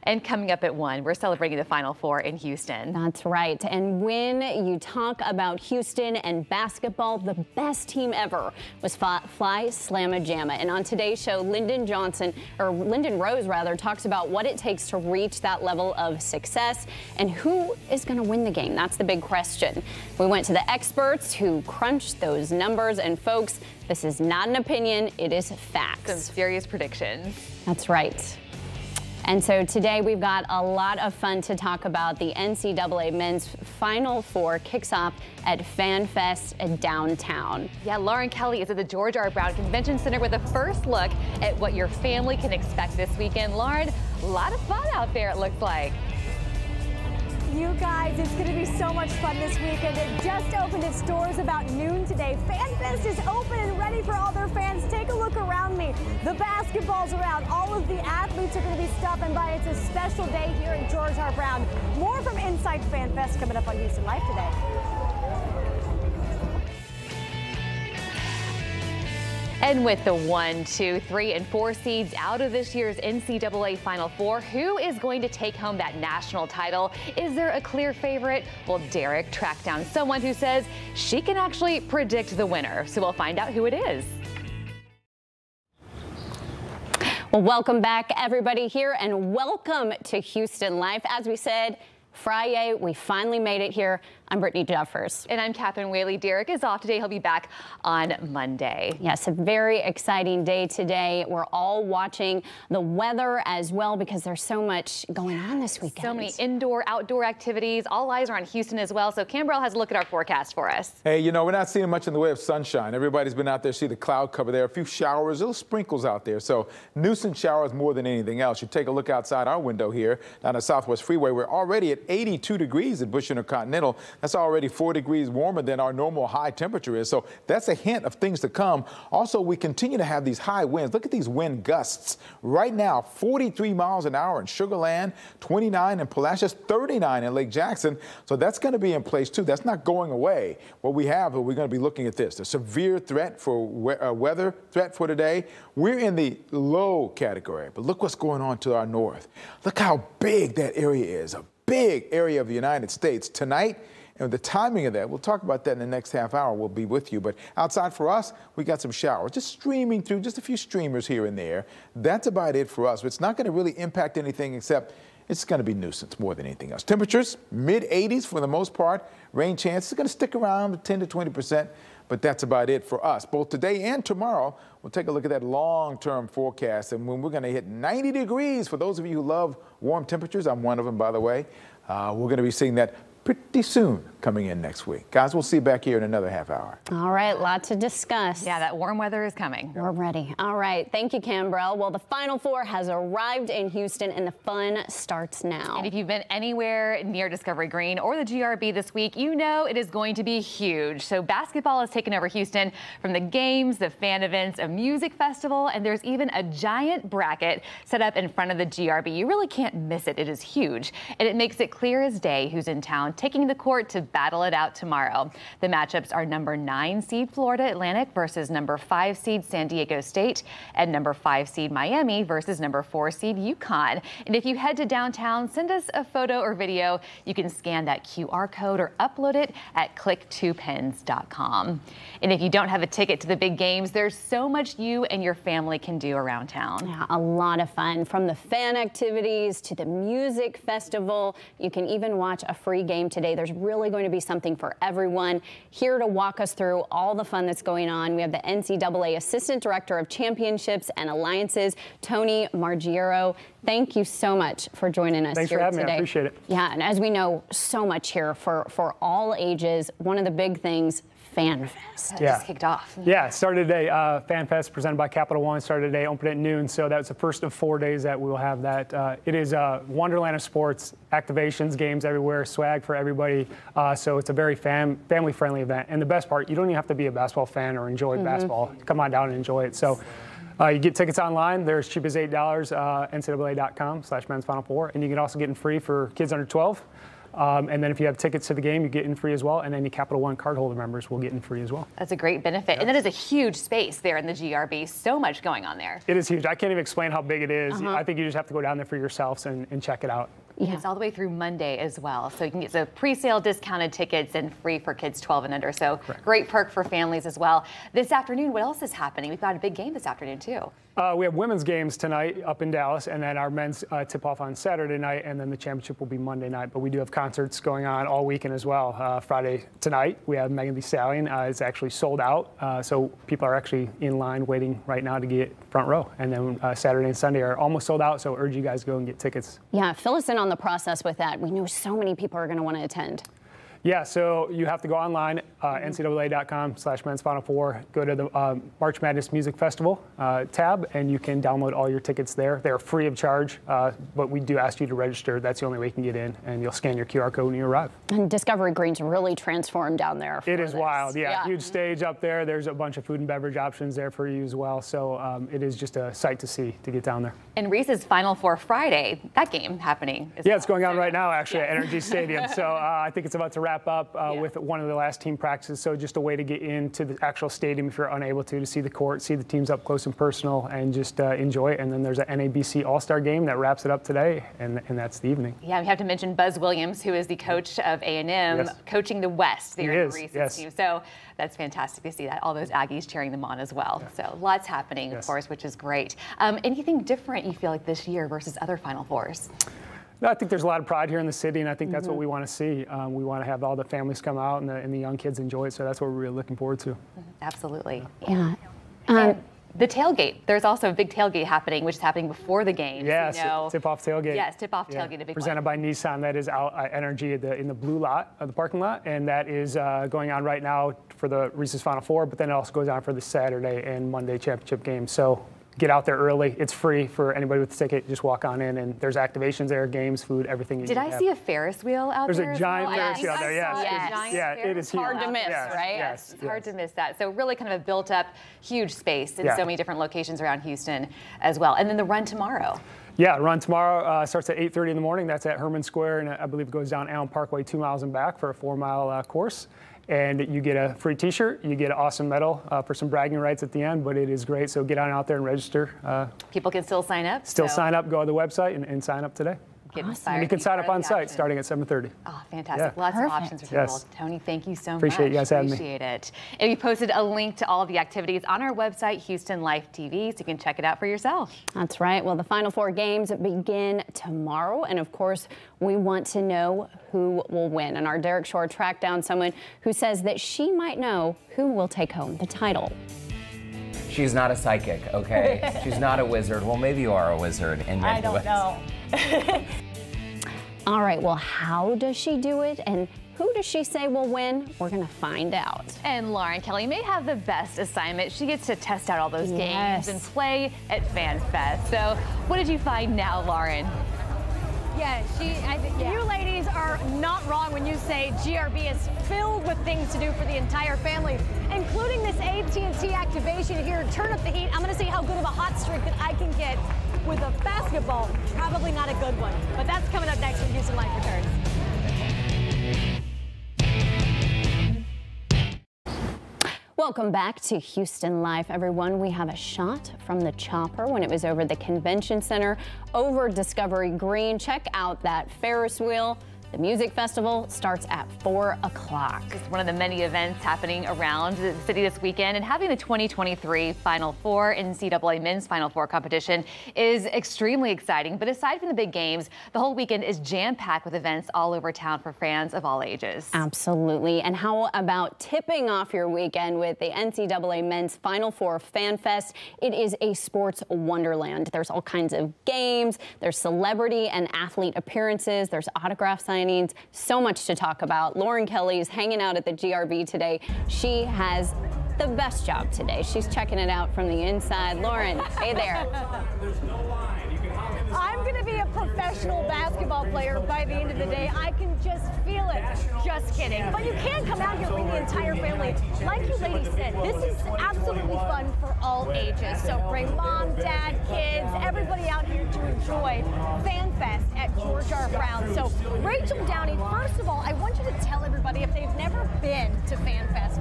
And coming up at 1, we're celebrating the Final Four in Houston. That's right. And when you talk about Houston and basketball, the best team ever was Fly Slamma Jamma. And on today's show, Lyndon Rose talks about what it takes to reach that level of success and who is going to win the game. That's the big question. We went to the experts who crunched those numbers, and folks, this is not an opinion, it is facts. Some serious predictions. That's right. And so today we've got a lot of fun to talk about. The NCAA Men's Final Four kicks off at FanFest downtown. Yeah, Lauren Kelly is at the George R. Brown Convention Center with a first look at what your family can expect this weekend. Lauren, a lot of fun out there, it looks like. You guys, it's going to be so much fun this weekend. It just opened its doors about noon today. FanFest is open and ready for all their fans. Take a look around me. The basketball's around. All of the athletes are going to be stopping by. It's a special day here at George R. Brown. More from Inside FanFest coming up on Houston Life today. And with the 1, 2, 3, and 4 seeds out of this year's NCAA Final Four, who is going to take home that national title? Is there a clear favorite? Well, Derek tracked down someone who says she can actually predict the winner. So we'll find out who it is. Well, welcome back, everybody, here, and welcome to Houston Life. As we said, Friday, we finally made it here. I'm Brittany Duffers. And I'm Catherine Whaley. Derek is off today. He'll be back on Monday. Yes, a very exciting day today. We're all watching the weather as well because there's so much going on this weekend. So many indoor, outdoor activities. All eyes are on Houston as well. So Cambrell has a look at our forecast for us. Hey, you know, we're not seeing much in the way of sunshine. Everybody's been out there, see the cloud cover there. A few showers, little sprinkles out there. So nuisance showers more than anything else. You take a look outside our window here down the Southwest Freeway. We're already at 82 degrees at Bush Intercontinental. That's already 4 degrees warmer than our normal high temperature is. So that's a hint of things to come. Also, we continue to have these high winds. Look at these wind gusts. Right now, 43 miles an hour in Sugar Land, 29 in Palacios, 39 in Lake Jackson. So that's going to be in place, too. That's not going away. What we have, we're going to be looking at this. The severe threat for weather threat for today. We're in the low category. But look what's going on to our north. Look how big that area is. A big area of the United States. Tonight, and the timing of that, we'll talk about that in the next half hour. We'll be with you. But outside for us, we got some showers, just streaming through, just a few streamers here and there. That's about it for us. It's not going to really impact anything except it's going to be nuisance more than anything else. Temperatures, mid-80s for the most part. Rain chance is going to stick around 10 to 20%. But that's about it for us. Both today and tomorrow, we'll take a look at that long-term forecast. And when we're going to hit 90 degrees, for those of you who love warm temperatures, I'm one of them, by the way, we're going to be seeing that pretty soon coming in next week. Guys, we'll see you back here in another half hour. All right, lot to discuss. Yeah, that warm weather is coming. We're ready. All right, thank you, Cambrell. Well, the Final Four has arrived in Houston, and the fun starts now. And if you've been anywhere near Discovery Green or the GRB this week, you know it is going to be huge. So basketball has taken over Houston, from the games, the fan events, a music festival, and there's even a giant bracket set up in front of the GRB. You really can't miss it. It is huge, and it makes it clear as day who's in town, taking the court to battle it out tomorrow. The matchups are number 9 seed Florida Atlantic versus number 5 seed San Diego State, and number 5 seed Miami versus number 4 seed UConn. And if you head to downtown, send us a photo or video. You can scan that QR code or upload it at click2pens.com. And if you don't have a ticket to the big games, there's so much you and your family can do around town. Yeah, a lot of fun, from the fan activities to the music festival. You can even watch a free game today. There's really going to be something for everyone. Here to walk us through all the fun that's going on, we have the NCAA Assistant Director of Championships and Alliances, Tony Margiero. Thank you so much for joining us. Thanks here for having today. me. I appreciate it. Yeah, and as we know, so much here for all ages. One of the big things, FanFest. Yeah. Just kicked off. Yeah, it started today. FanFest presented by Capital One started today, opened at noon. So that's the first of 4 days that we will have that. It is a wonderland of sports, activations, games everywhere, swag for everybody. So it's a very family-friendly event. And the best part, you don't even have to be a basketball fan or enjoy basketball. Come on down and enjoy it. So You get tickets online. They're as cheap as $8, NCAA.com/men's Final Four. And you can also get in free for kids under 12. And then if you have tickets to the game, you get in free as well. And any Capital One cardholder members will get in free as well. That's a great benefit. And that is a huge space there in the GRB. So much going on there. It is huge. I can't even explain how big it is. I think you just have to go down there for yourselves and check it out. Yeah. It's all the way through Monday as well. So you can get the pre-sale discounted tickets and free for kids 12 and under. So great perk for families as well. This afternoon, what else is happening? We've got a big game this afternoon too. We have women's games tonight up in Dallas, and then our men's tip-off on Saturday night, and then the championship will be Monday night. But we do have concerts going on all weekend as well. Friday tonight, we have Megan Thee Stallion. It's actually sold out, so people are actually in line waiting right now to get front row. And then Saturday and Sunday are almost sold out, so urge you guys to go and get tickets. Yeah, fill us in on the process with that. We know so many people are going to want to attend. Yeah, so you have to go online, NCAA.com/men's Final Four. Go to the March Madness Music Festival tab, and you can download all your tickets there. They're free of charge, but we do ask you to register. That's the only way you can get in, and you'll scan your QR code when you arrive. And Discovery Green's really transformed down there. It is wild, yeah. Huge stage up there. There's a bunch of food and beverage options there for you as well. So it is just a sight to see to get down there. And Reese's Final Four Friday, that game happening as well. It's going on right now, actually, at Energy Stadium. So I think it's about to wrap up with one of the last team practices. So just a way to get into the actual stadium if you're unable to see the court, see the teams up close and personal, and just enjoy it. And then there's an NABC All-Star game that wraps it up today, and that's the evening. Yeah, we have to mention Buzz Williams, who is the coach of A&M, coaching the West there in the Reese's team. So that's fantastic to see that. All those Aggies cheering them on as well. So lots happening, of course, which is great. Anything different you feel like this year versus other Final Fours? No, I think there's a lot of pride here in the city, and I think that's what we want to see. We want to have all the families come out and the young kids enjoy it, so that's what we're really looking forward to. Absolutely. Yeah. The tailgate. There's also a big tailgate happening, which is happening before the game. Yes, tip-off tailgate. Yes, tip-off tailgate. A big presented by Nissan. That is out at Energy in the blue lot of the parking lot, and that is going on right now for the Reese's Final Four, but then it also goes on for the Saturday and Monday championship games. So get out there early. It's free for anybody with a ticket. Just walk on in, and there's activations there, games, food, everything. Did I see a Ferris wheel out there? There's a giant Ferris wheel there, yes. It is huge. Hard to miss, right? Yes, it's hard to miss that. So really kind of a built-up, huge space in so many different locations around Houston as well. And then the run tomorrow. Yeah, run tomorrow starts at 8:30 in the morning. That's at Herman Square, and I believe it goes down Allen Parkway 2 miles and back for a 4-mile course. And you get a free T-shirt, you get an awesome medal for some bragging rights at the end, but it is great. So get on out there and register. People can still sign up? Sign up, go to the website and sign up today. Get inspired. And you can sign up on site starting at 7:30. Oh, fantastic. Lots of options for people. Tony, thank you so much. Appreciate you guys having me. Appreciate it. And we posted a link to all of the activities on our website, Houston Life TV, so you can check it out for yourself. That's right. Well, the Final Four games begin tomorrow. And of course, we want to know who will win. And our Derek Shore tracked down someone who says that she might know who will take home the title. She's not a psychic, okay? She's not a wizard. Well, maybe you are a wizard in many ways. I don't know. All right, well, how does she do it? And who does she say will win? We're going to find out. And Lauren Kelly may have the best assignment. She gets to test out all those games and play at FanFest. So what did you find now, Lauren? Yeah, I think you ladies are not wrong when you say GRB is filled with things to do for the entire family, including this AT&T activation here. Turn up the heat. I'm going to see how good of a hot streak that I can get with a basketball. Probably not a good one, but that's coming up next when Houston Life returns. Welcome back to Houston Life, everyone. We have a shot from the chopper when it was over the convention center over Discovery Green. Check out that Ferris wheel. The music festival starts at 4 o'clock. It's one of the many events happening around the city this weekend, and having the 2023 Final Four NCAA Men's Final Four competition is extremely exciting. But aside from the big games, the whole weekend is jam-packed with events all over town for fans of all ages. Absolutely. And how about tipping off your weekend with the NCAA Men's Final Four Fan Fest? It is a sports wonderland. There's all kinds of games, there's celebrity and athlete appearances, there's autograph signings. So much to talk about. Lauren Kelly is hanging out at the GRB today. She has the best job today. She's checking it out from the inside. Lauren, hey there. I'm going to be a professional basketball basketball player by the end of the day. I can just feel it. Just kidding. But you can come out here and bring the entire family. Like you ladies said, this is absolutely fun for all ages. So bring mom, dad, kids, everybody out here to enjoy Fan Fest at George R. Brown. So Rachel Downey, first of all, I want you to tell everybody, if they've never been to Fan Fest,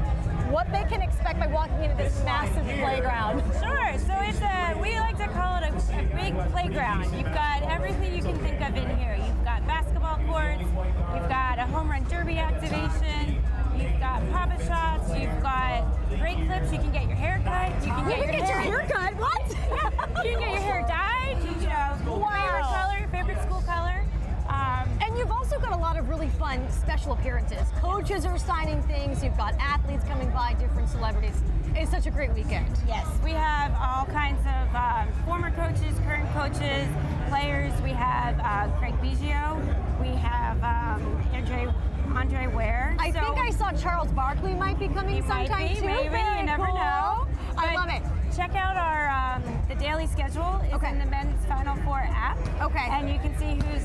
what they can expect by walking into this massive playground. Sure. So it's we like to call it a big playground. You've got everything you can think of in here. You've got basketball courts, you've got a home run derby activation, you've got pop-up shots, you've got great clips. You can get your hair cut. You can get your hair cut. What? You can get your hair dyed. You know, favorite color, favorite school color. And you've also got a lot of really fun special appearances. Coaches are signing things. You've got athletes coming by, different celebrities. It's such a great weekend. Yes, we have all kinds of former coaches, current coaches, players. We have Craig Biggio. We have Andre Ware. I think I saw Charles Barkley might be coming sometime too. Maybe, you never know. I love it. Check out our the daily schedule is in the Men's Final Four app. Okay. And you can see who's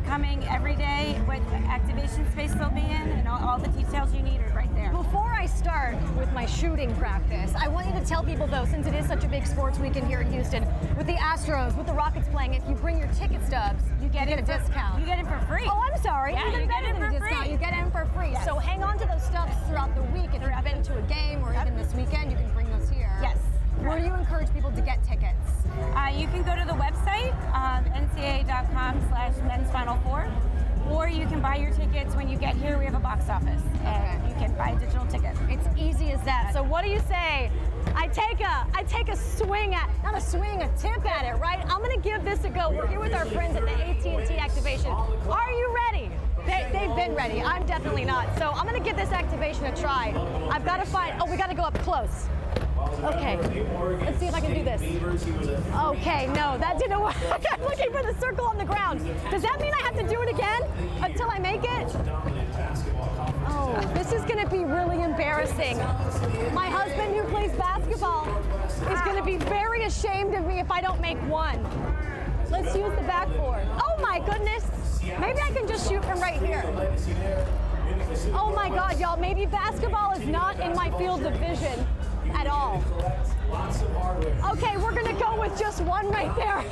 coming every day, what activation space they'll be in, and all the details you need are right there. Before I start with my shooting practice, I want you to tell people though, since it is such a big sports weekend here in Houston, with the Astros, with the Rockets playing, if you bring your ticket stubs, you get a discount. You get it for free. Oh, I'm sorry. Yeah, Even you better get it than a for discount. free. You get in for free. Yes. So hang on to those stubs throughout the week. If you've been to a game or even this weekend, you can bring those here. Yes. Where do you encourage people to get tickets? You can go to the website, ncaa.com/Men's Final Four, or you can buy your tickets when you get here. We have a box office, and you can buy a digital ticket. It's easy as that. So what do you say? I take a swing at, not a swing, a tip at it, right? I'm gonna give this a go. We're here with our friends at the AT&T activation. Are you ready? They've been ready. I'm definitely not. So I'm gonna give this activation a try. I've got to find, we got to go up close. Okay, let's see if I can do this. Okay, no, that didn't work. I'm looking for the circle on the ground. Does that mean I have to do it again until I make it? Oh, this is going to be really embarrassing. My husband, who plays basketball, is going to be very ashamed of me if I don't make one. Let's use the backboard. Oh my goodness. Maybe I can just shoot from right here. Oh my God, y'all, maybe basketball is not in my field of vision at all. Okay, we're gonna go with just one right there.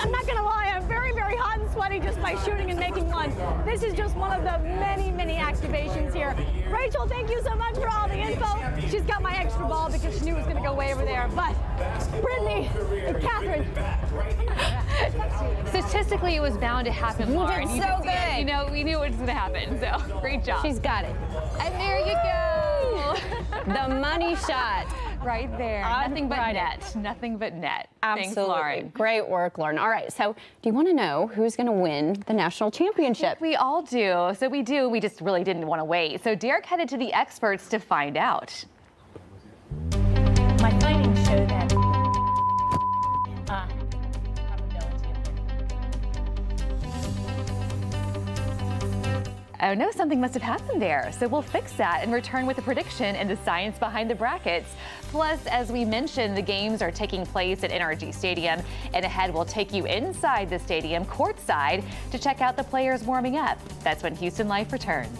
I'm not gonna lie, I'm very, very hot and sweaty just by shooting and making one. This is just one of the many, many activations here. Rachel, thank you so much for all the info. She's got my extra ball because she knew it was gonna go way over there. But Brittany and Catherine. Statistically, it was bound to happen, Lauren. You did so good. You know, we knew it was gonna happen, so great job. She's got it. And there you go. The money shot. Right there. Nothing but net. Nothing but net. Absolutely. Thanks, Lauren. Great work, Lauren. All right, so do you want to know who's going to win the national championship? We all do. So we do. We just really didn't want to wait. So Derek headed to the experts to find out. My findings show that probability Oh no, something must have happened there. So we'll fix that and return with a prediction and the science behind the brackets. Plus, as we mentioned, the games are taking place at NRG Stadium, and ahead we'll take you inside the stadium, courtside, to check out the players warming up. That's when Houston Life returns.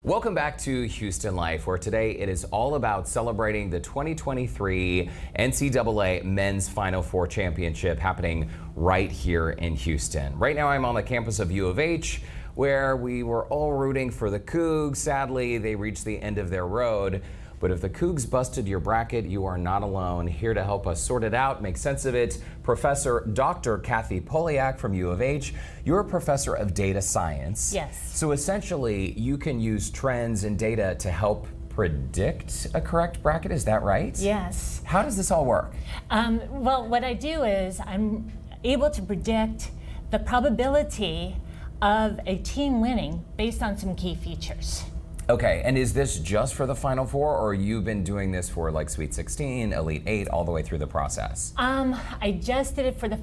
Welcome back to Houston Life, where today it is all about celebrating the 2023 NCAA Men's Final Four Championship happening right here in Houston. Right now I'm on the campus of U of H, where we were all rooting for the Cougs. Sadly, they reached the end of their road. But if the Cougs busted your bracket, you are not alone. Here to help us sort it out, make sense of it, Professor Dr. Kathy Poliak from U of H. You're a professor of data science. Yes. So essentially, you can use trends and data to help predict a correct bracket. Is that right? Yes. How does this all work? Well, what I do is I'm able to predict the probability of a team winning based on some key features. Okay, and is this just for the Final Four, or you've been doing this for like Sweet 16, Elite 8, all the way through the process? I just did it for the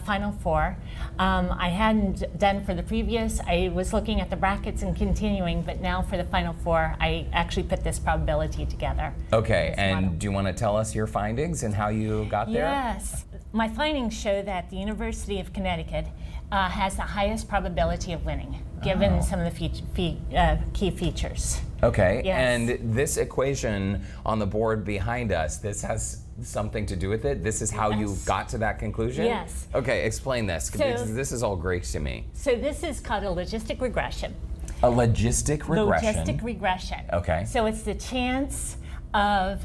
Final Four. I hadn't done for the previous. I was looking at the brackets and continuing, but now for the Final Four, I actually put this probability together. Okay, and model. do you want to tell us your findings and how you got there? Yes. my findings show that the University of Connecticut has the highest probability of winning, given some of the key features. Okay, Yes. and this equation on the board behind us, this has something to do with it? This is how you got to that conclusion? Yes. Okay, explain this, because this is all Greek to me. So this is called a logistic regression. A logistic regression? Logistic regression. Okay. So it's the chance of,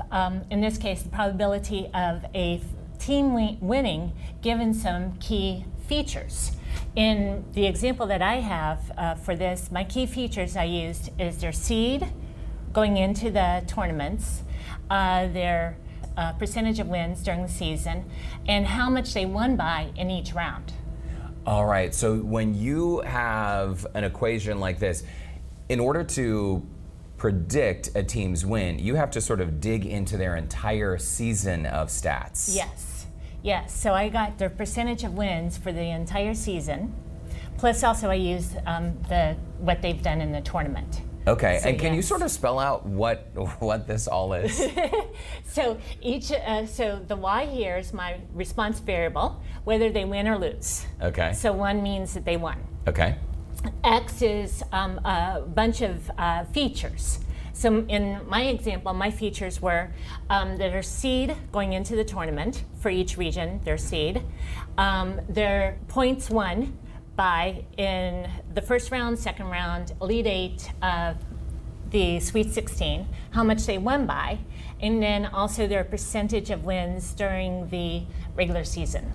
in this case, the probability of a team winning given some key features. In the example that I have for this, my key features I used is their seed going into the tournaments, their percentage of wins during the season, and how much they won by in each round. All right, so when you have an equation like this, in order to predict a team's win, you have to sort of dig into their entire season of stats. Yes. Yes, so I got their percentage of wins for the entire season, plus also I used what they've done in the tournament. Okay, So, and can you yes. sort of spell out what this all is? So so the Y here is my response variable, whether they win or lose. Okay. So 1 means that they won. Okay. X is a bunch of features. So in my example, my features were their seed going into the tournament for each region, their seed, their points won by in the first round, second round, Elite Eight, the Sweet 16, how much they won by, and then also their percentage of wins during the regular season.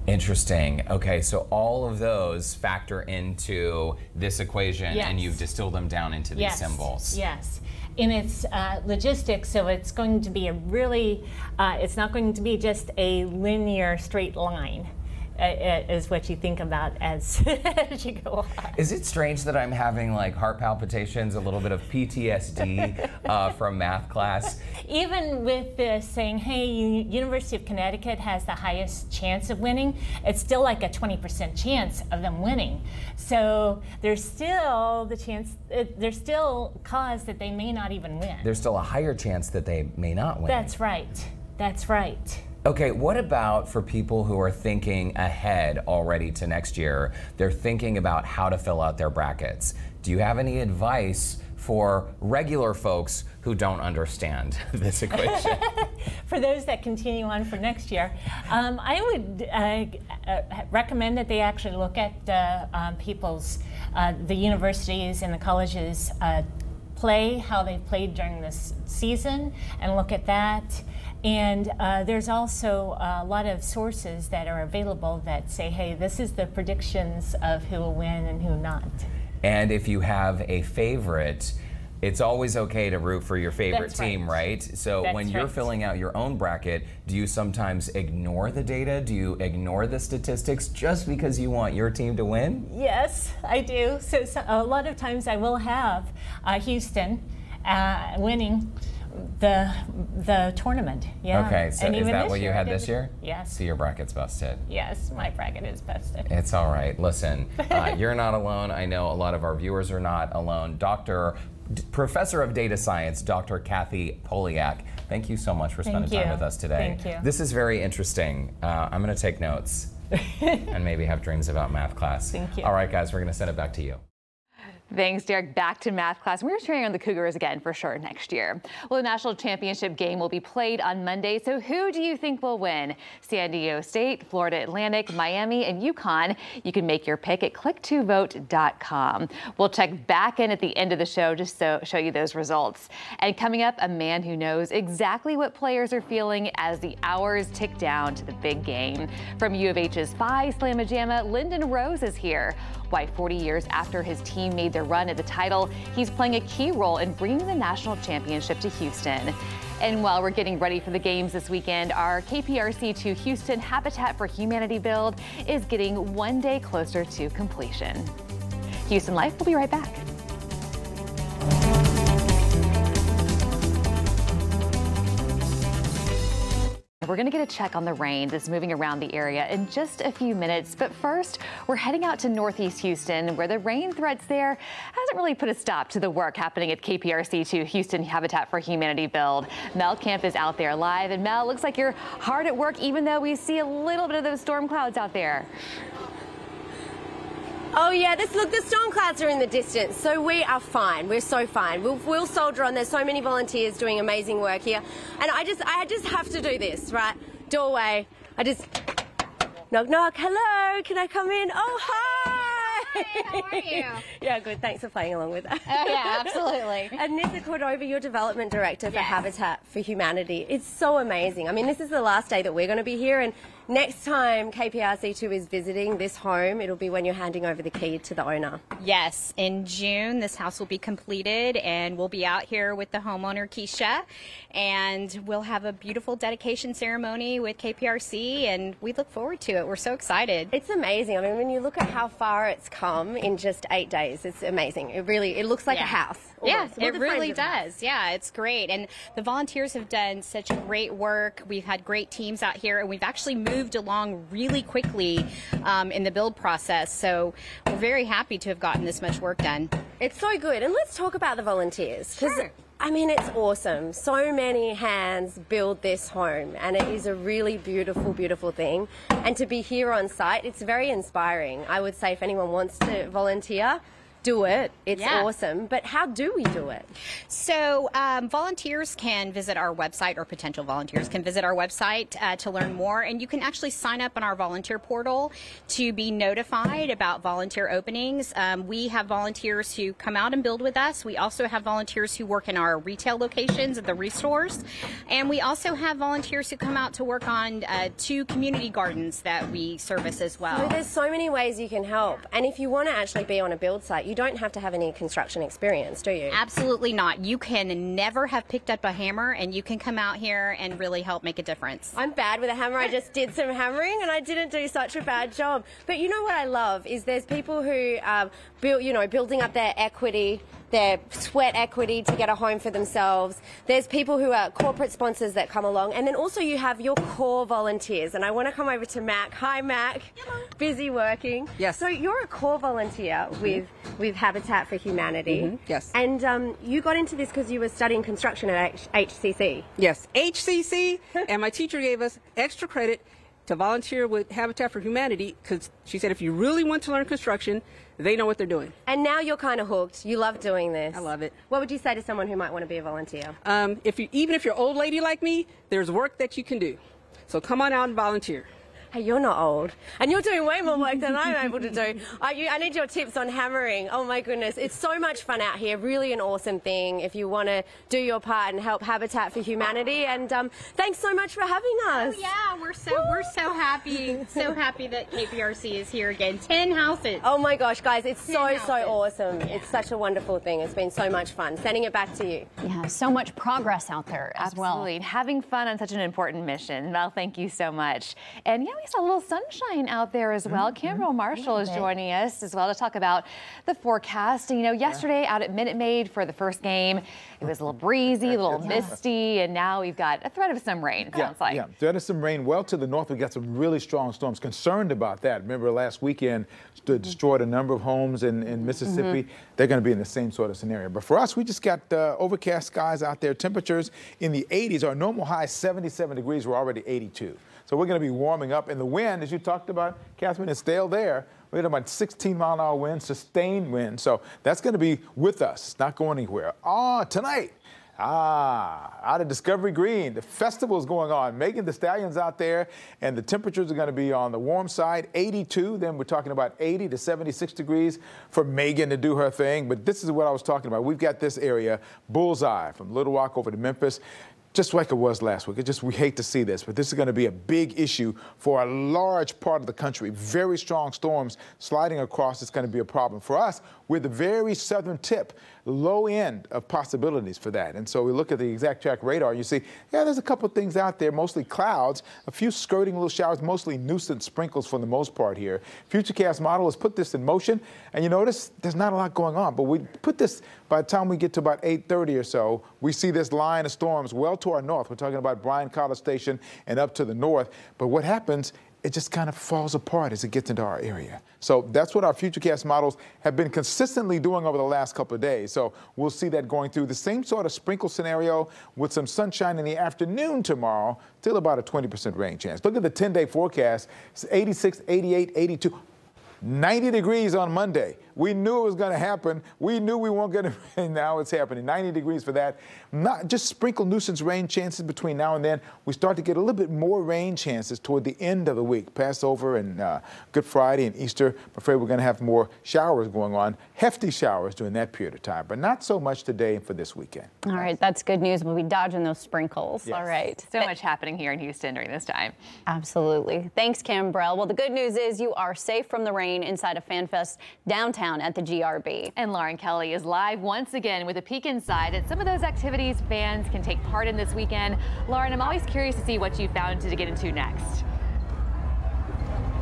Interesting. Okay, so all of those factor into this equation, Yes. and you've distilled them down into these symbols. Yes. And it's logistics, so it's going to be a really, it's not going to be just a linear straight line, is what you think about as, as you go on. Is it strange that I'm having like heart palpitations, a little bit of PTSD from math class? Even with this saying, hey, University of Connecticut has the highest chance of winning, it's still like a 20% chance of them winning. So there's still the chance, there's still cause that they may not even win. There's still a higher chance that they may not win. That's right. That's right. Okay, what about for people who are thinking ahead already to next year? They're thinking about how to fill out their brackets. Do you have any advice for regular folks who don't understand this equation? For those that continue on for next year, I would recommend that they actually look at people's, the universities and the colleges play, how they played during this season, and look at that. And there's also a lot of sources that are available that say, hey, this is the predictions of who will win and who not. And if you have a favorite, it's always okay to root for your favorite That's team, right? So That's when you're right. filling out your own bracket, do you sometimes ignore the data? Do you ignore the statistics just because you want your team to win? Yes, I do. So a lot of times I will have Houston winning the tournament. Yeah. Okay, so and is even that this what you year, had I this did- year? Yes. So your bracket's busted. Yes, my bracket is busted. It's all right. Listen, you're not alone. I know a lot of our viewers are not alone. Professor of Data Science, Dr. Kathy Poliak, thank you so much for spending time with us today. Thank you. This is very interesting. I'm going to take notes and maybe have dreams about math class. Thank you. All right, guys, we're going to send it back to you. Thanks, Derek. Back to math class. We're cheering on the Cougars again for sure next year. Well, the national championship game will be played on Monday. So who do you think will win? San Diego State, Florida Atlantic, Miami, and UConn. You can make your pick at click2vote.com. We'll check back in at the end of the show just to show you those results. And coming up, a man who knows exactly what players are feeling as the hours tick down to the big game. From U of H's Phi Slamma Jamma, Lyndon Rose is here. Why 40 years after his team made their run at the title, he's playing a key role in bringing the national championship to Houston. And while we're getting ready for the games this weekend, our KPRC2 Houston Habitat for Humanity build is getting one day closer to completion. Houston Life will be right back. We're we're going to get a check on the rain that's moving around the area in just a few minutes. But first, we're heading out to Northeast Houston, where the rain threats there hasn't really put a stop to the work happening at KPRC2 Houston Habitat for Humanity build. Mel Kemp is out there live. And Mel, looks like you're hard at work, even though we see a little bit of those storm clouds out there. Oh yeah, look, the storm clouds are in the distance, so we are fine. We're so fine. We'll soldier on. There's so many volunteers doing amazing work here, and I just have to do this, right? Doorway. I just knock, knock. Hello, can I come in? Oh, hi. Hi, how are you? Yeah, good. Thanks for playing along with that. Oh yeah, absolutely. And Nissa Cordova, your development director for Habitat for Humanity. It's so amazing. I mean, this is the last day that we're going to be here, and next time KPRC2 is visiting this home, it'll be when you're handing over the key to the owner. Yes, in June, this house will be completed, and we'll be out here with the homeowner, Keisha, and we'll have a beautiful dedication ceremony with KPRC, and we look forward to it. We're so excited. It's amazing. I mean, when you look at how far it's come in just 8 days, it's amazing. It looks like a house. Almost. Yeah, it really does. Yeah, it's great. And the volunteers have done such great work. We've had great teams out here, and we've actually moved along really quickly in the build process. So we're very happy to have gotten this much work done. It's so good. And let's talk about the volunteers. Sure. I mean, it's awesome. So many hands build this home, and it is a really beautiful, beautiful thing. And to be here on site, it's very inspiring. I would say if anyone wants to volunteer, do it. It's awesome. But how do we do it? So volunteers can visit our website, or potential volunteers can visit our website to learn more. And you can actually sign up on our volunteer portal to be notified about volunteer openings. We have volunteers who come out and build with us. We also have volunteers who work in our retail locations at the restores. And we also have volunteers who come out to work on 2 community gardens that we service as well. So there's so many ways you can help. And if you want to actually be on a build site, you don't have to have any construction experience, do you? Absolutely not. You can never have picked up a hammer, and you can come out here and really help make a difference. I'm bad with a hammer. I just did some hammering, and I didn't do such a bad job. But you know what I love is there's people who building up their equity, their sweat equity to get a home for themselves. There's people who are corporate sponsors that come along, and then also you have your core volunteers. And I want to come over to Mac. Hi, Mac. Hello. Busy working. Yes. So you're a core volunteer with Habitat for Humanity. Yes. And you got into this because you were studying construction at HCC. Yes, HCC, and my teacher gave us extra credit to volunteer with Habitat for Humanity because she said if you really want to learn construction, they know what they're doing. And now you're kind of hooked. You love doing this. I love it. What would you say to someone who might want to be a volunteer? Even if you're an old lady like me, there's work that you can do. So come on out and volunteer. Hey, you're not old. And you're doing way more work than I'm able to do. I need your tips on hammering. Oh, my goodness. It's so much fun out here. Really an awesome thing if you want to do your part and help Habitat for Humanity. And thanks so much for having us. Oh, yeah, we're so happy. So happy that KPRC is here again. 10 houses. Oh, my gosh, guys. It's so awesome. Yeah. It's such a wonderful thing. It's been so much fun. Sending it back to you. Yeah, so much progress out there as well. Absolutely. And having fun on such an important mission. Mel, thank you so much. And yeah, we saw a little sunshine out there as well. Cameron Marshall is joining us as well to talk about the forecast. And, you know, yesterday out at Minute Maid for the first game, it was a little breezy, a little misty, and now we've got a threat of some rain, it sounds like. Yeah, threat of some rain. Well, to the north, we got some really strong storms. Concerned about that. Remember last weekend, destroyed a number of homes in Mississippi. They're going to be in the same sort of scenario. But for us, we just got overcast skies out there. Temperatures in the 80s. Our normal high, 77 degrees. We're already 82. So we're going to be warming up. And the wind, as you talked about, Catherine, is still there. We're at about 16-mile-an-hour wind, sustained wind. So that's going to be with us. It's not going anywhere. Tonight, out at Discovery Green, the festival is going on. Megan Thee Stallion's out there, and the temperatures are going to be on the warm side, 82. Then we're talking about 80 to 76 degrees for Megan to do her thing. But this is what I was talking about. We've got this area, bullseye, from Little Rock over to Memphis. Just like it was last week. We hate to see this, but this is going to be a big issue for a large part of the country. Very strong storms sliding across. It's going to be a problem. For us, We're the very southern tip, low end of possibilities for that. And so we look at the exact track radar, and you see, yeah, there's a couple of things out there, mostly clouds, a few skirting little showers, mostly nuisance sprinkles for the most part here. Futurecast model has put this in motion, and you notice there's not a lot going on, but we put this, by the time we get to about 8:30 or so, we see this line of storms well to our north. We're talking about Bryan College Station and up to the north. But what happens, it just kind of falls apart as it gets into our area. So that's what our Futurecast models have been consistently doing over the last couple of days. So we'll see that going through the same sort of sprinkle scenario with some sunshine in the afternoon tomorrow, till about a 20% rain chance. Look at the 10-day forecast. It's 86, 88, 82. 90 degrees on Monday. We knew it was going to happen. We knew we weren't going to rain. Now it's happening. 90 degrees for that. Not just sprinkle nuisance rain chances between now and then. We start to get a little bit more rain chances toward the end of the week. Passover and Good Friday and Easter. I'm afraid we're going to have more showers going on. Hefty showers during that period of time, but not so much today for this weekend. All right, that's good news. We'll be dodging those sprinkles. Yes. All right. So much happening here in Houston during this time. Absolutely. Thanks, Cambrell. Well, the good news is you are safe from the rain inside of FanFest downtown at the GRB. And Lauren Kelly is live once again with a peek inside at some of those activities fans can take part in this weekend. Lauren, I'm always curious to see what you found to get into next.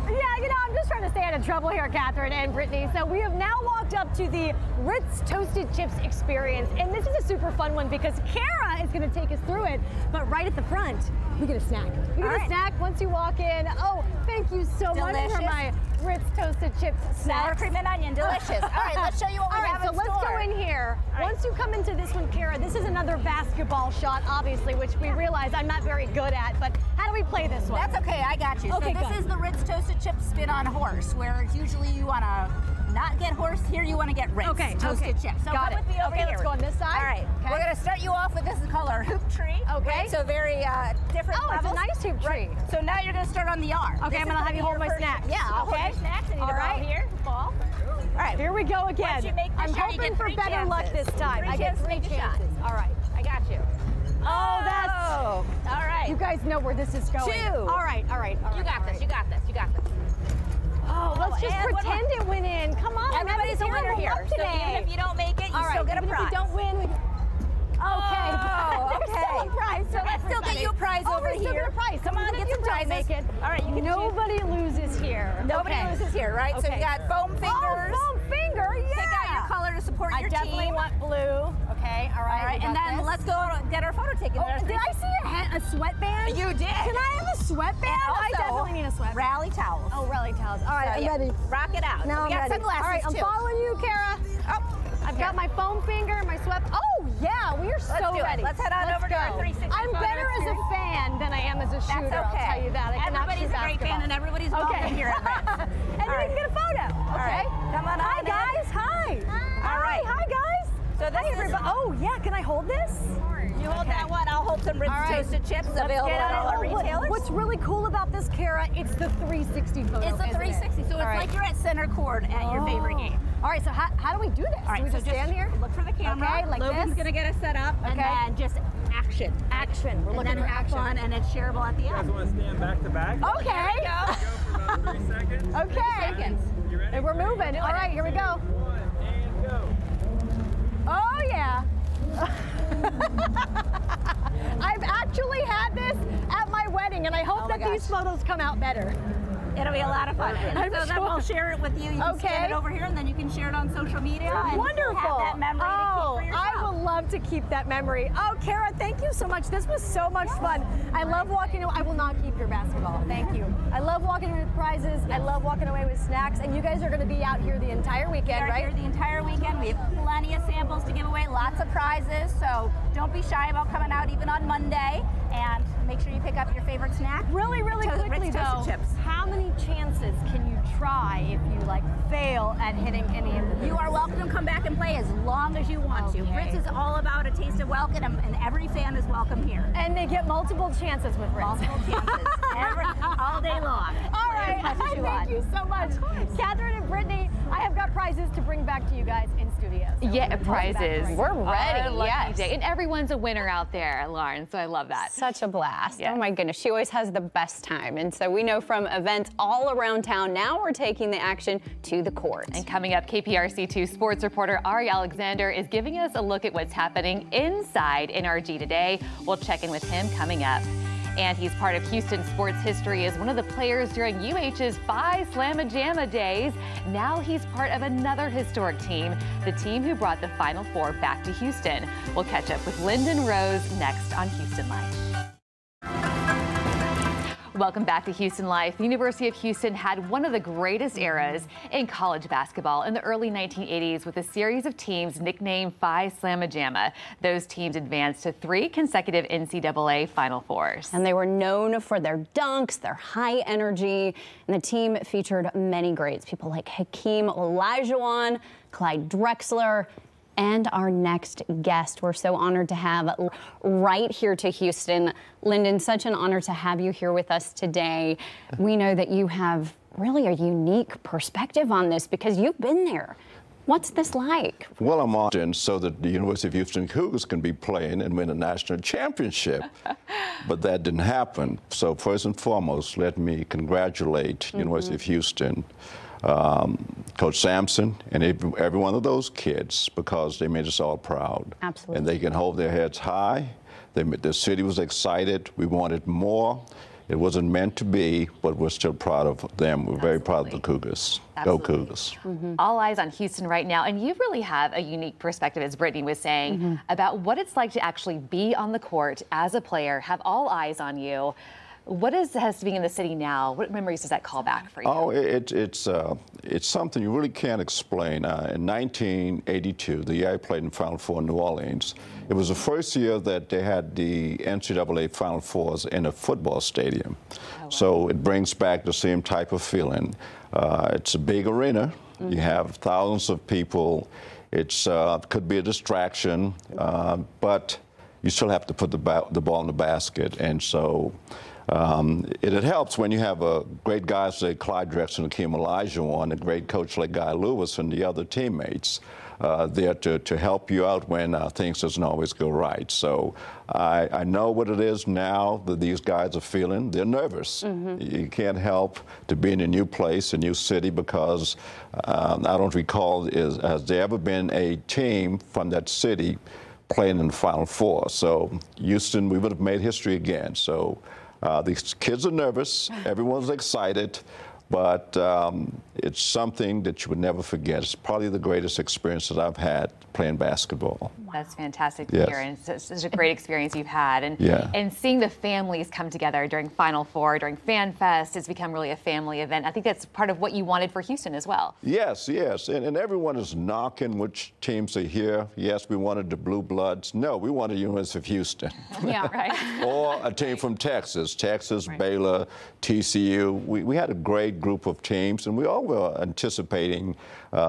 Yeah, you know, I'm just trying to stay out of trouble here, Catherine and Brittany. So we have now walked up to the Ritz Toasted Chips experience, and this is a super fun one because Kara is going to take us through it. But right at the front, we get a snack. You get a snack once you walk in. Oh, thank you so much for my Ritz Toasted Chips snack. Sour cream and onion, delicious. All right, let's show you what we have in store. So let's go in here. Once you come into this one, Kara, this is another basketball shot, obviously, which we realize I'm not very good at. But how do we play this one? That's okay, I got you. Okay, so this is the Ritz Toasted Chips spin on horse, where usually you want to not get horse, here you want to get Ritz Toasted Chips. So come with me over here. Let's go on this side. All right, we're going to start you off with, this is called our hoop tree. Okay. Right? So very different levels. It's a nice hoop tree. Right. So now you're going to start on the R. Okay, I'm going to have you hold my snacks. Yeah, I'll hold your snacks and you ball here. Ball. All right. Here we go again. I'm hoping for better luck this time. I get 3 chances. All right. I got you. Oh, that's... All right. You guys know where this is going. 2. All right. You got this. You got this. You got this. Oh, let's just pretend it went in. Come on. Everybody's a winner here. So even if you don't make it, you still get a prize. If you don't win, okay. Okay. Prize. So let's still get you a prize over here. Still get a prize. Come on, get some prizes. All right, you can Nobody loses here. Nobody loses here, right? So you got foam fingers. Oh, foam finger, yeah. Pick out your color to support your team. I definitely want blue. Okay, all right. And then let's go get our photo taken. Did I see a sweatband? You did. Can I have a sweatband? I definitely need a sweatband. Rally towels. Oh, rally towels. All right, I'm ready. Rock it out. Now we got I'm ready. sunglasses, all right, I'm following you, Kara. Oh. I've got my foam finger, my sweat. Oh, yeah, we are so ready. Let's head on over to our 360. I'm better as a fan than I am as a shooter, That's okay. I'll tell you that. Everybody's a great fan and everybody's welcome here at Ritz. And then we can get a photo. Okay. Come on. Hi, guys. Hi. All right. Hi, guys. So this is everybody. Oh, yeah. Can I hold this? You hold that one. I'll hold some Ritz Toasted Chips available at all our retailers. What's really cool about this, Kara, it's the 360 photo. It's the 360. So it's like you're at center court at your favorite game. All right, so how do we do this? All right, do we just stand here? Look for the camera. Okay, like Logan's this? going to get us set up, and then just action. Action. We're looking and then for have action. fun, and it's shareable at the end. You guys want to stand back to back? Okay. Go for about 3 seconds. Okay. 3 seconds. You ready? And we're moving. All right, here we go. 1, and go. Oh, yeah. I've actually had this at my wedding, and I hope that these photos come out better. It'll be a lot of fun. And so then we'll share it with you. You can scan it over here, and then you can share it on social media. And Wonderful. have that memory to keep for yourself. I would love to keep that memory. Oh, Kara, thank you so much. This was so much fun. I love walking away. I will not keep your basketball. Thank you. I love walking away with prizes. I love walking away with snacks. And you guys are going to be out here the entire weekend, right? We are here the entire weekend. We have plenty of samples to give away, lots of prizes. So don't be shy about coming out even on Monday. And make sure you pick up your favorite snack. Really, really quickly, Ritz though, Toasted Chips. how many chances can you try if you fail at hitting any of the You are welcome to come back and play as long as you want to. Ritz is all about a taste of welcome, and every fan is welcome here. And they get multiple chances with Ritz. Multiple chances, all day long. All right. Thank you so much. Catherine and Brittany, I have got prizes to bring back to you guys in studio. So yeah, prizes. We're ready, Our lucky yes. day. And everyone's a winner out there, Lauren, so I love that. Such a blast. Yes. Oh my goodness, she always has the best time. And so we know from events all around town, now we're taking the action to the court. And coming up, KPRC2 sports reporter Ari Alexander is giving us a look at what's happening inside NRG today. We'll check in with him coming up. And he's part of Houston sports history as one of the players during UH's Phi Slamma Jamma days. Now he's part of another historic team, the team who brought the Final Four back to Houston. We'll catch up with Lyndon Rose next on Houston Life. Welcome back to Houston Life. The University of Houston had one of the greatest eras in college basketball in the early 1980s with a series of teams nicknamed Phi Slamma Jamma. Those teams advanced to 3 consecutive NCAA Final Fours. And they were known for their dunks, their high energy, and the team featured many greats, people like Hakeem Olajuwon, Clyde Drexler, and our next guest we're so honored to have right here to Houston. Lyndon, such an honor to have you here with us today. We know that you have really a unique perspective on this because you've been there. What's this like? Well, I'm honored so that the University of Houston Cougars can be playing and win a national championship. But that didn't happen. So first and foremost, let me congratulate University of Houston, Coach Sampson, and every one of those kids, because they made us all proud. Absolutely. And they can hold their heads high. The city was excited. We wanted more. It wasn't meant to be, but we're still proud of them. We're very proud of the Cougars. Absolutely. Go Cougars. All eyes on Houston right now, and you really have a unique perspective, as Brittany was saying, about what it's like to actually be on the court as a player, have all eyes on you. What is has being in the city now? What memories does that call back for you? Oh, it's something you really can't explain. In 1982, the year I played in Final Four in New Orleans, it was the first year that they had the NCAA Final Fours in a football stadium. Oh, wow. So it brings back the same type of feeling. It's a big arena. You have thousands of people. It's could be a distraction, but you still have to put the ball in the basket, and so. It helps when you have great guys like Clyde Drexler and Hakeem Olajuwon, a great coach like Guy Lewis and the other teammates there to help you out when things doesn't always go right. So I know what it is now that these guys are feeling. They're nervous. You can't help to be in a new place, a new city, because I don't recall, has there ever been a team from that city playing in the Final Four? So Houston, we would have made history again. So. These kids are nervous, everyone's excited, but it's something that you would never forget. It's probably the greatest experience that I've had playing basketball. That's fantastic to hear, and it's such a great experience you've had. And seeing the families come together during Final Four, during Fan Fest, it's become really a family event. I think that's part of what you wanted for Houston as well. Yes, and everyone is knocking which teams are here. Yes, we wanted the Blue Bloods. No, we wanted University of Houston. Yeah, right. Or a team from Texas, Baylor, TCU. We had a great group of teams, and we all were anticipating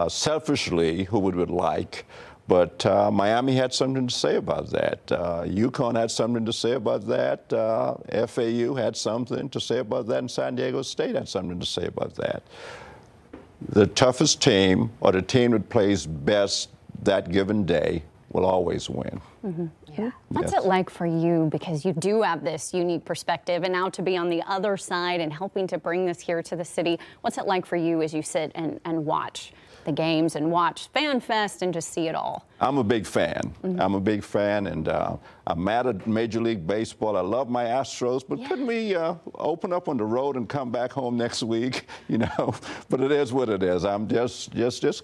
selfishly who we would like. But Miami had something to say about that. UConn had something to say about that. FAU had something to say about that, and San Diego State had something to say about that. The toughest team, or the team that plays best that given day, will always win. Yeah. What's it like for you, because you do have this unique perspective, and now to be on the other side and helping to bring this here to the city, what's it like for you as you sit and watch the games and watch Fan Fest and just see it all? I'm a big fan. I'm a big fan, and I'm mad at Major League Baseball. I love my Astros, but couldn't we open up on the road and come back home next week? You know, but it is what it is. I'm just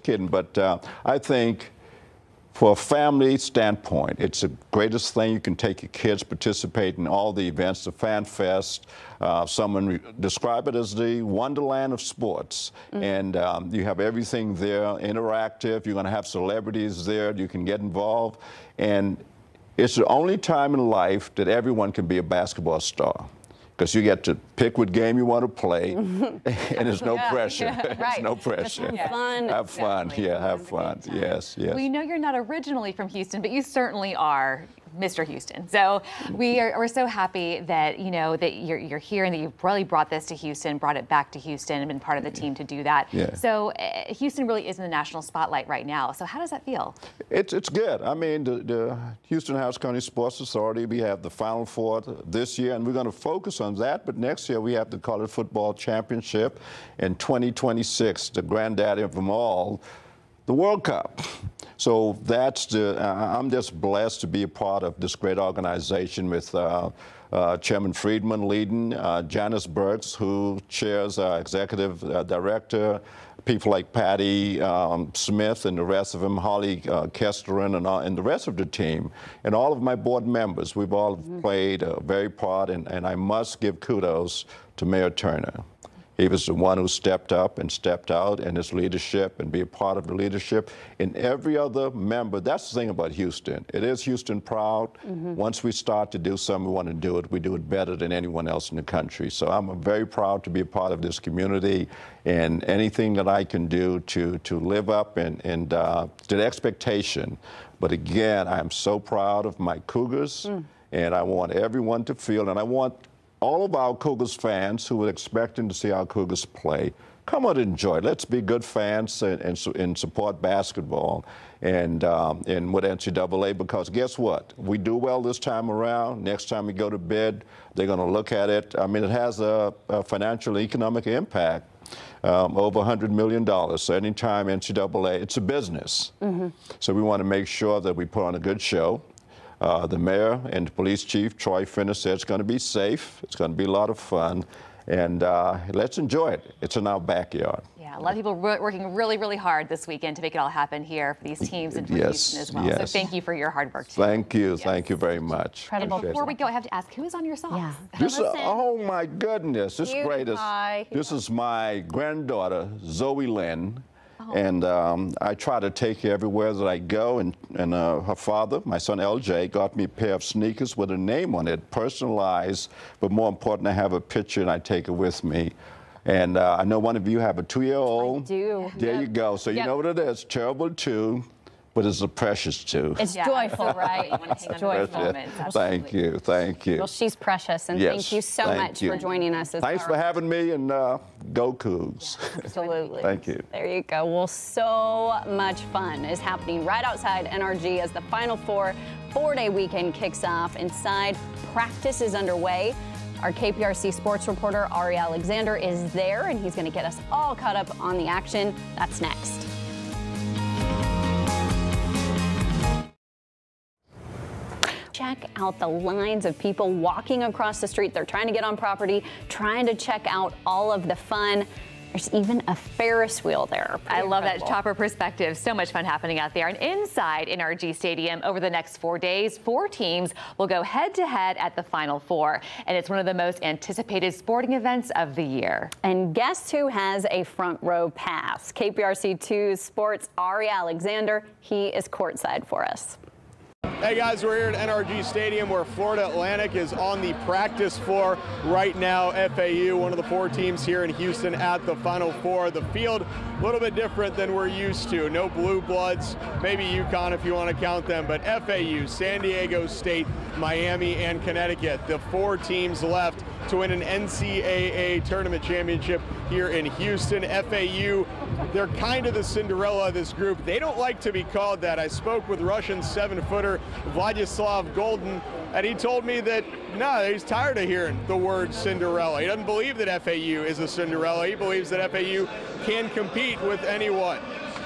kidding. But I think, for a family standpoint, it's the greatest thing. You can take your kids, participate in all the events, the Fan Fest. Someone describe it as the wonderland of sports. And you have everything there, interactive. You're going to have celebrities there. You can get involved. And it's the only time in life that everyone can be a basketball star, because you get to pick what game you want to play, and there's no pressure. There's no pressure. Have fun. Have fun. Yeah, have fun. Yes, yes. We know you're not originally from Houston, but you certainly are Mr. Houston. So we're so happy that, you know, that you're here and that you've really brought this to Houston, brought it back to Houston, and been part of the team to do that. Yeah. So Houston really is in the national spotlight right now. So how does that feel? It's good. I mean, the Houston Harris County Sports Authority, we have the Final Four this year, and we're going to focus on that. But next year, we have the College Football Championship. In 2026, the granddaddy of them all, the World Cup. So that's I'm just blessed to be a part of this great organization with Chairman Friedman leading, Janice Burks, who chairs executive director, people like Patty Smith and the rest of them, Holly Kesterin and the rest of the team, and all of my board members. We've all played a very part, and I must give kudos to Mayor Turner. He was the one who stepped up and stepped out in his leadership and be a part of the leadership. And every other member, that's the thing about Houston. It is Houston proud. Once we start to do something, we want to do it. We do it better than anyone else in the country. So I'm very proud to be a part of this community, and anything that I can do to live up and to the expectation. But again, I'm so proud of my Cougars, and I want everyone to feel, and I want all of our Cougars fans who are expecting to see our Cougars play, come out and enjoy. Let's be good fans and support basketball and with NCAA, because guess what? We do well this time around. Next time we go to bid, they're going to look at it. I mean, it has a financial economic impact. Over $100 million. So anytime NCAA, it's a business. So we want to make sure that we put on a good show. The mayor and the police chief, Troy Finner, said it's going to be safe. It's going to be a lot of fun. And let's enjoy it. It's in our backyard. Yeah, a lot of people working really, really hard this weekend to make it all happen here for these teams and for Houston as well. Yes. So thank you for your hard work, too. Thank you. Yes. Thank you very much. And before we go, I have to ask, who is on your socks? Yeah. This oh, my goodness. This Cute great. This is my granddaughter, Zoe Lynn. And I try to take her everywhere that I go. And her father, my son LJ, got me a pair of sneakers with a name on it, personalized. But more important, I have a picture and I take it with me. And I know one of you have a 2-year-old. I do. There you go. So you know what it is. Terrible 2. But it's a precious 2. It's joyful, right? You want to hang on to those moments. Thank you, thank you. Well, she's precious, and thank you so much for joining us. Thanks for having me, and go Cougs. Yeah, absolutely. Thank you. There you go. Well, so much fun is happening right outside NRG as the Final Four 4-day weekend kicks off. Inside, practice is underway. Our KPRC sports reporter, Ari Alexander, is there, and he's going to get us all caught up on the action. That's next. Check out the lines of people walking across the street. They're trying to get on property, trying to check out all of the fun. There's even a Ferris wheel there. I love that chopper perspective. So much fun happening out there. And inside NRG Stadium, over the next 4 days, 4 teams will go head-to-head at the Final Four. And it's one of the most anticipated sporting events of the year. And guess who has a front row pass? KPRC2's sports Ari Alexander. He is courtside for us. Hey guys, we're here at NRG Stadium where Florida Atlantic is on the practice floor right now. FAU, one of the 4 teams here in Houston at the Final Four. The field a little bit different than we're used to. No blue bloods, maybe UConn if you want to count them, but FAU, San Diego State, Miami, and Connecticut, the 4 teams left to win an NCAA tournament championship here in Houston. FAU, they're kind of the Cinderella of this group. They don't like to be called that. I spoke with Russian 7-footer Vladislav Golden, and he told me that, no, he's tired of hearing the word Cinderella. He doesn't believe that FAU is a Cinderella. He believes that FAU can compete with anyone.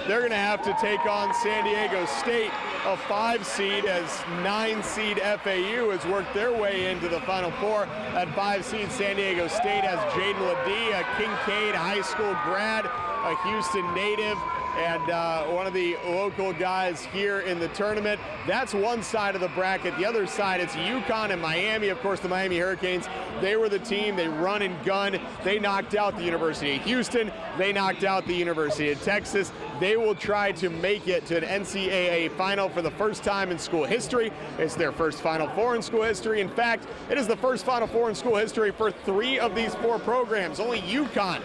They're going to have to take on San Diego State, a 5 seed, as 9 seed FAU has worked their way into the Final Four. At 5 seed, San Diego State has Jaden Ledee, a Kincaid High School grad, a Houston native, and one of the local guys here in the tournament. That's one side of the bracket. The other side, it's UConn and Miami. Of course, the Miami Hurricanes, they were the team. They run and gun. They knocked out the University of Houston. They knocked out the University of Texas. They will try to make it to an NCAA final for the first time in school history. It's their first Final Four in school history. In fact, it is the first Final Four in school history for 3 of these 4 programs. Only UConn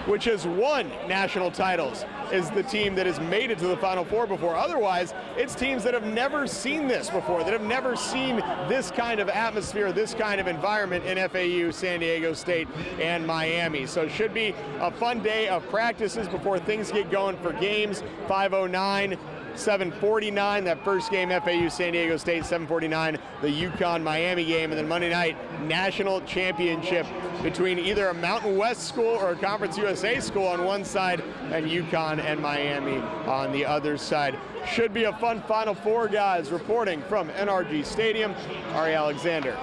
which has won national titles, is the team that has made it to the Final Four before. Otherwise, it's teams that have never seen this before, that have never seen this kind of atmosphere, this kind of environment in FAU, San Diego State, and Miami. So it should be a fun day of practices before things get going for games. 5:09. 7:49, that first game, FAU San Diego State, 7:49, the UConn Miami game, and then Monday night, national championship between either a Mountain West school or a Conference USA school on one side, and UConn and Miami on the other side. Should be a fun Final Four, guys. Reporting from NRG Stadium, Ari Alexander,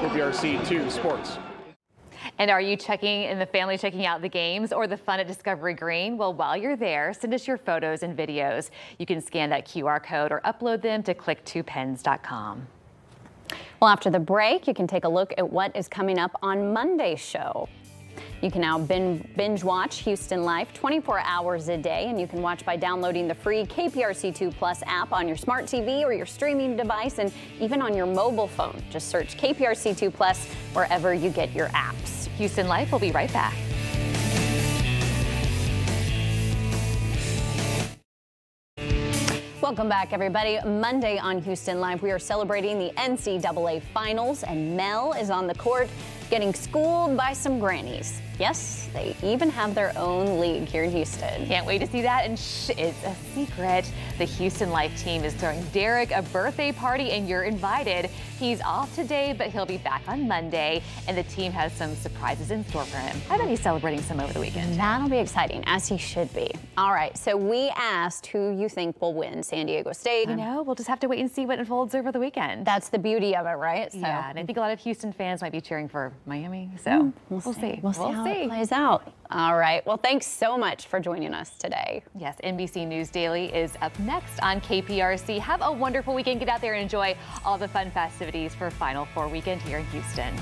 KPRC2 Sports. And are you the family checking out the games or the fun at Discovery Green? Well, while you're there, send us your photos and videos. You can scan that QR code or upload them to click2pens.com. Well, after the break, you can take a look at what is coming up on Monday's show. You can now binge watch Houston Life 24 hours a day, and you can watch by downloading the free KPRC2 Plus app on your smart TV or your streaming device, and even on your mobile phone. Just search KPRC2 Plus wherever you get your apps. Houston Life will be right back. Welcome back, everybody. Monday on Houston Live, we are celebrating the NCAA Finals, and Mel is on the court getting schooled by some grannies. Yes, they even have their own league here in Houston. Can't wait to see that, and it's a secret. The Houston Life team is throwing Derek a birthday party, and you're invited. He's off today, but he'll be back on Monday, and the team has some surprises in store for him. I bet he's celebrating some over the weekend. That'll be exciting, as he should be. All right, so we asked who you think will win, San Diego State. You know, we'll just have to wait and see what unfolds over the weekend. That's the beauty of it, right? So, yeah, and I think a lot of Houston fans might be cheering for Miami, so we'll see. We'll see how it plays out. All right. Well, thanks so much for joining us today. Yes, NBC News Daily is up next on KPRC. Have a wonderful weekend. Get out there and enjoy all the fun festivities for Final Four weekend here in Houston.